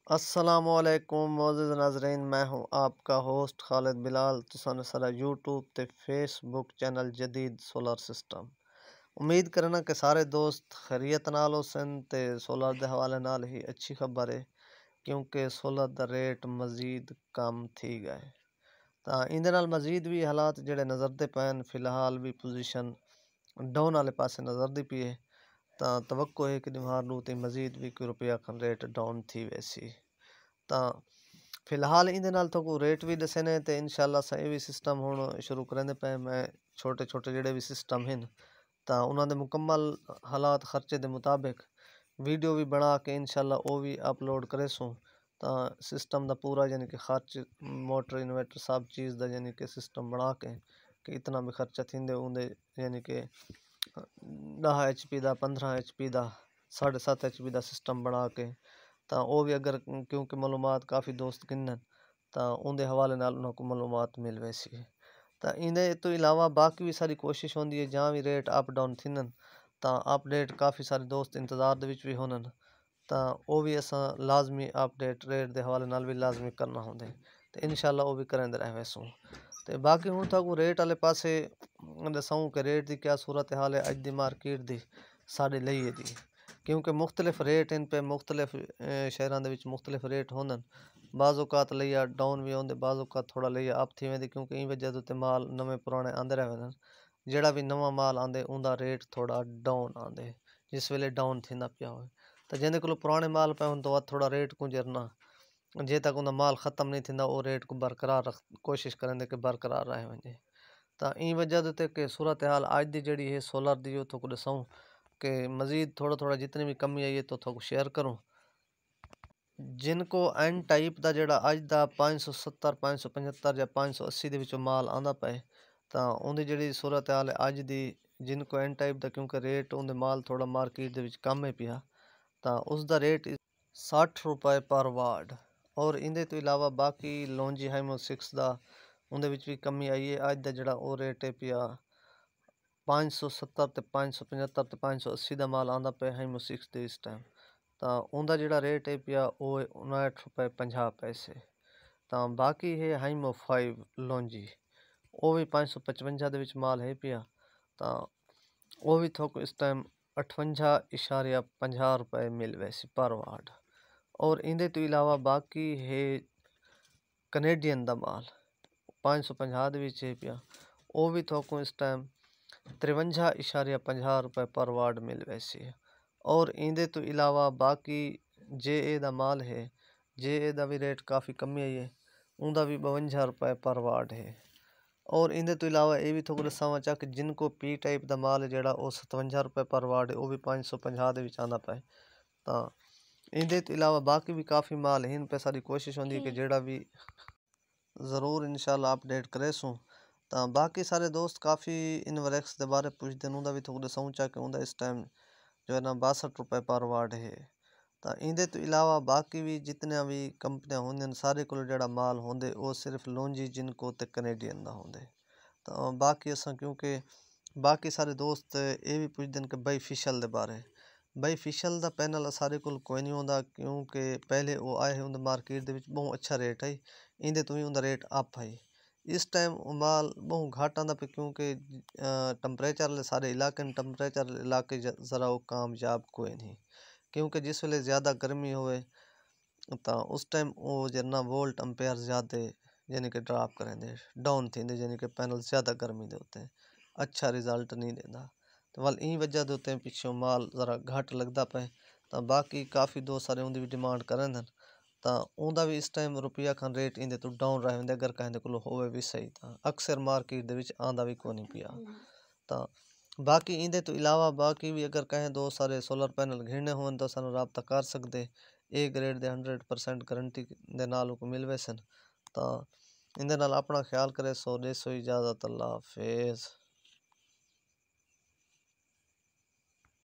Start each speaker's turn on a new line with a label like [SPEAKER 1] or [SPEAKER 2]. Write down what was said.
[SPEAKER 1] अस्सलामुअलैकुम मोअज़्ज़िज़ नाज़रीन, मैं हूँ आपका होस्ट खालिद बिलाल। तुसां सारा यूट्यूब ते फेसबुक चैनल जदीद सोलर सिस्टम। उम्मीद करना कि सारे दोस्त खैरियत नाल होसन ते सोलर दे हवाले नाल ही अच्छी खबर है क्योंकि सोलर दा रेट मज़ीद कम थी गए। ਤਾਂ ਇਹਦੇ ਨਾਲ ਮਜ਼ੀਦ ਵੀ ਹਾਲਾਤ ਜਿਹੜੇ ਨਜ਼ਰਦੇ ਪੈਣ ਫਿਲਹਾਲ ਵੀ ਪੋਜੀਸ਼ਨ ਡਾਊਨ ਵਾਲੇ ਪਾਸੇ ਨਜ਼ਰਦੀ ਪਈ ਹੈ। ਤਾਂ ਤਵੱਕੋ ਹੈ ਕਿ ਦਿਮਾਗ ਨੂੰ ਤੇ ਮਜ਼ੀਦ ਵੀ ਕੋਈ ਰੁਪਇਆ ਖਨ ਰੇਟ ਡਾਊਨ ਥੀ ਵੈਸੀ। ਤਾਂ ਫਿਲਹਾਲ ਇਹਦੇ ਨਾਲ ਤੁਹਾਨੂੰ ਰੇਟ ਵੀ ਦੱਸੇ ਨੇ ਤੇ ਇਨਸ਼ਾਅੱਲਾ ਸਹੀ ਵੀ ਸਿਸਟਮ ਹੁਣ ਸ਼ੁਰੂ ਕਰਨੇ ਪਏ। ਮੈਂ ਛੋਟੇ ਛੋਟੇ ਜਿਹੜੇ ਵੀ ਸਿਸਟਮ ਹਨ ਤਾਂ ਉਹਨਾਂ ਦੇ ਮੁਕੰਮਲ ਹਾਲਾਤ ਖਰਚੇ ਦੇ ਮੁਤਾਬਿਕ ਵੀਡੀਓ ਵੀ ਬਣਾ ਕੇ ਇਨਸ਼ਾਅੱਲਾ ਉਹ ਵੀ ਅਪਲੋਡ ਕਰੇ ਸੋ। ਤਾਂ ਸਿਸਟਮ ਦਾ ਪੂਰਾ ਯਾਨੀ ਕਿ ਖਰਚ मोटर इन्वर्टर सब चीज़ का यानी कि सिस्टम बना के कि इतना भी खर्चा थींदे उंदे यानी कि 10 HP का 15 HP का 7.5 HP का सिस्टम बना के तो वो भी अगर क्योंकि मालूमात काफ़ी दोस्त गिनन तो उनके हवाले नाल उन्होंने को मालूमात मिल वैसी। तो इन्हें तो इलावा बाकी भी सारी कोशिश होती है जहाँ भी रेट अप डाउन थिनन तो अपडेट काफ़ी सारे दोस्त इंतज़ार दे विच भी होनन तो वो भी असा लाजमी अपडेट रेट के हवाले नाल भी लाजमी करना होंगे तो इनशाला वो भी करेंदे रह वैसों। तो बाकी हूँ तक रेट वाले पासे दसाऊँ कि रेट की क्या सूरत हाल है अज दी मार्केट दी साढ़े लिए दी क्योंकि मुख्तलिफ रेट इन पे मुख्तलिफ शहरों के मुख्तलिफ रेट होंदन। बाज़ौकात लिया डाउन भी होंदे बाज़ौकात थोड़ा लिया अप थी वेंदी क्योंकि इन वजह तो माल नवे पुराने आंदे रह वेंदन। जेड़ा भी नवा माल आंदे उनका रेट थोड़ा डाउन आंदे जिस वेले डाउन थींदा पिया होए तो जिंदे कोल पुराने माल पे हुन तो थोड़ा रेट को जरना जे तक उनका माल ख़त्म नहीं थींदा वो रेट को बरकरार रख कोशिश करेंदे कि बरकरार रहे वञे। तो इन वजह ते कि सूरत हाल अज दी जड़ी है सोलर दी तो दसाऊँ कि मज़ीद थोड़ा थोड़ा जितनी भी कमी आई है तो थोड़ा शेयर करूँ। जिनको एन टाइप का जड़ा अज का 570 575 या 580 के माल आंदा पे तो उनकी जड़ी सूरत हाल है अज दी जिनको एन टाइप का क्योंकि रेट उनके माल थोड़ा मार्केट के कम है पिया तो उसका रेट 60 रुपए पर वाट। और इनके तो इलावा बाकी लॉन्जी हाइमो 6 का उनके भी कमी आई है अज का जड़ा वो रेट है पिया 570 ते 575 ते 580 का माल आंदा पे हाइमो 6 के इस टाइम तो उनका जड़ा रेट है पिया वो 59 रुपए 50 पैसे। तो बाकी है हाइमो 5 लॉन्जी वो भी 555 के माल है पिया तो वो भी थोक इस टाइम 58.50 रुपए मिल वैसी पर वाट। और इनके तो इलावा बाकी है कनेडियन का माल 550 है पिया वो भी थोको इस टाइम 53.50 रुपए पर वाट मिल वैसी है। और इनके तो इलावा बाकी जे ए का माल है जे ए का भी रेट काफ़ी कमी आई है उनका भी 52 रुपए पर वाट है। और इनके तो इलावा ये भी थोड़ा दसावा चाह कि जिनको पी टाइप का माल है जड़ा वो 57 रुपए पर वाट है वो भी 550 के आंदा पे। तो इनके तो इलावा बाकी भी काफ़ी माल है इन पे सारी कोशिश होती है कि जेड़ा भी ज़रूर इंशाल्लाह अपडेट करे सूँ। तो बाकी सारे दोस्त काफ़ी इन वैक्स के बारे पूछते हैं उनका भी थोड़ा दसाऊँ चाह कि उनका इस टाइम जो है ना 62 रुपए पर वाट है। तो इनके तो इलावा बाकी भी जितने भी कंपनियां होंगे सारे को जड़ा माल होंगे वो सिर्फ लॉन्जी जिनको ते कनेडियन का होंगे। तो बाकी असा क्योंकि बाकी सारे दोस्त ये भी पूछते हैं कि बाईफिशियल के बारे बाईफिशियल का पैनल सारे को कोई नहीं होता क्योंकि पहले वो आए उनके मार्केट के बहुत अच्छा रेट है इनके तो ही उनका रेट अप है। इस टाइम माल बहुत घट आता पे क्योंकि टंपरेचर वाले सारे इलाके टंपरेचर इलाके ज़रा वो कामयाब कोई नहीं क्योंकि जिस वेले ज़्यादा गर्मी होए तो उस टाइम वो जरना वोल्ट एम्पेयर ज़्यादा यानी कि ड्रॉप करेंगे डाउन थी यानी कि पैनल ज़्यादा गर्मी दे होते हैं अच्छा रिजल्ट नहीं देता। तो वाल इन वजह के उत्ते पिछों माल ज़रा घट लगता पे तो बाकी काफ़ी दोस्त सारे उनकी भी डिमांड करें तो उनका भी इस टाइम रुपया खान रेट इनके तो डाउन रहेंगे अगर कहें को होवे भी सही तो अक्सर मार्केट के आंदा भी को नहीं पिया। तो बाकी इनके तो इलावा बाकी भी अगर कहें दो सारे सोलर पैनल घिरने हो तो सानू रबता कर सकते ए ग्रेड दे 100% गारंटी दे नाल को मिल वैसन। तो इनके नाल अपना ख्याल करे सो दे सो इजाज़त अल्लाह हाफिज़।